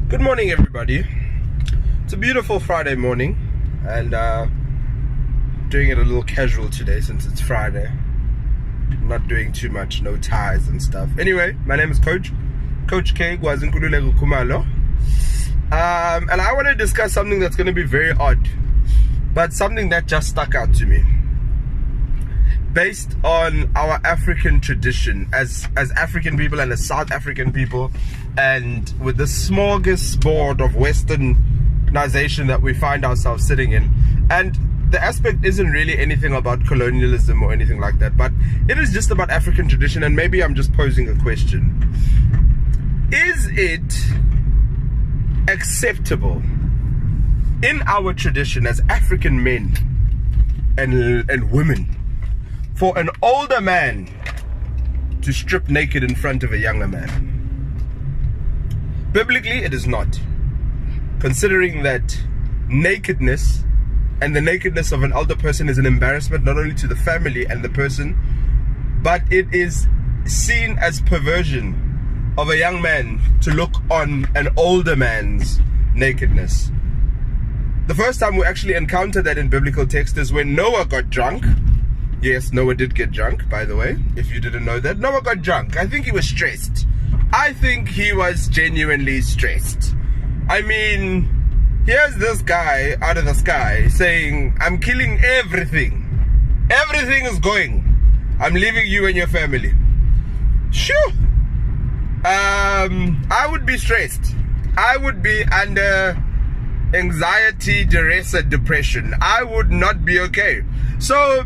Good morning, everybody. It's a beautiful Friday morning, and doing it a little casual today since it's Friday. Not doing too much, no ties and stuff. Anyway, my name is Coach K Nugget101. And I want to discuss something that's going to be very odd, but something that just stuck out to me. Based on our African tradition as African people and as South African people, and with the smorgasbord of westernization that we find ourselves sitting in. And the aspect isn't really anything about colonialism or anything like that, but it is just about African tradition, and maybe I'm just posing a question. Is it acceptable in our tradition as African men and women for an older man to strip naked in front of a younger man? Biblically, it is not. Considering that nakedness and the nakedness of an older person is an embarrassment not only to the family and the person, but it is seen as perversion of a young man to look on an older man's nakedness. The first time we actually encountered that in biblical text is when Noah got drunk. Yes, Noah did get drunk, by the way, if you didn't know that. Noah got drunk. I think he was stressed. I think he was genuinely stressed. I mean, here's this guy out of the sky saying, I'm killing everything. Everything is going. I'm leaving you and your family. Sure. I would be stressed. I would be under anxiety, duress, and depression. I would not be okay. So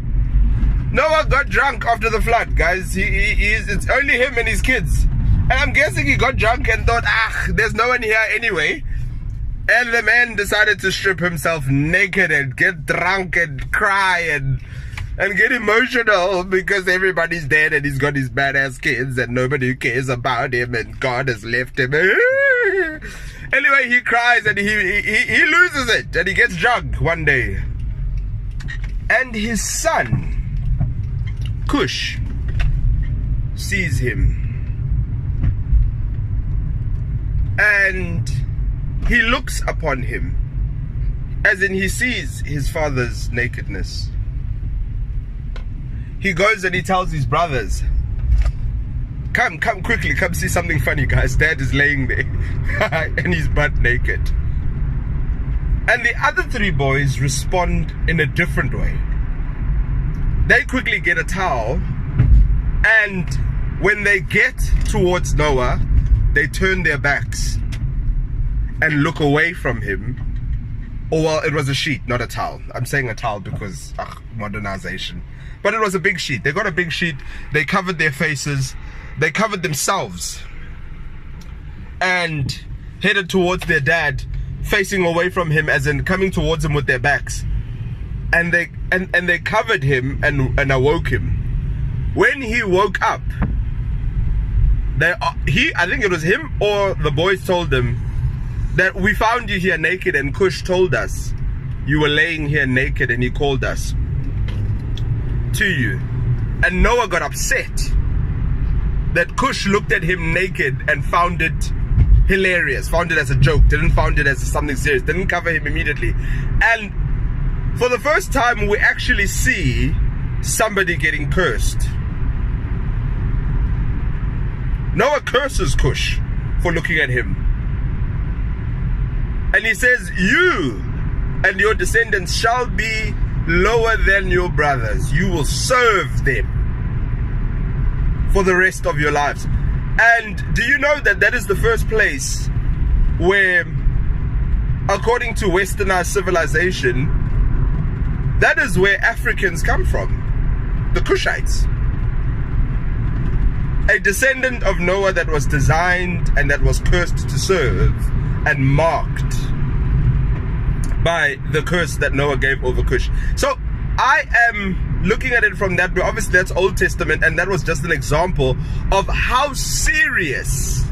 Noah got drunk after the flood, guys. It's only him and his kids. And I'm guessing he got drunk and thought, there's no one here anyway. And the man decided to strip himself naked and get drunk and cry and get emotional because everybody's dead and he's got his badass kids and nobody cares about him and God has left him. Anyway, he cries and he loses it and he gets drunk one day. And his son, Cush, sees him. And he looks upon him, as in he sees his father's nakedness. He goes and he tells his brothers, come quickly, come see something funny, guys. Dad is laying there and he's butt naked. And the other three boys respond in a different way. They quickly get a towel, and when they get towards Noah, they turn their backs and look away from him. Oh, well, it was a sheet, not a towel. I'm saying a towel because modernization. But it was a big sheet. They got a big sheet. They covered their faces. They covered themselves and headed towards their dad, facing away from him, as in coming towards him with their backs. And they covered him and awoke him. When he woke up, I think it was him or the boys told him that we found you here naked, and Cush told us you were laying here naked and he called us to you. And Noah got upset that Cush looked at him naked and found it hilarious, found it as a joke, didn't found it as something serious, didn't cover him immediately. And for the first time we actually see somebody getting cursed. Noah curses Cush for looking at him. And he says, you and your descendants shall be lower than your brothers. You will serve them for the rest of your lives. And do you know that that is the first place where, according to westernized civilization, that is where Africans come from, the Cushites. A descendant of Noah that was designed and that was cursed to serve and marked by the curse that Noah gave over Cush. So I am looking at it from that, but obviously that's Old Testament, and that was just an example of how serious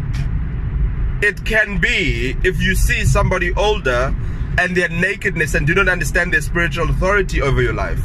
it can be if you see somebody older and their nakedness and do not understand their spiritual authority over your life.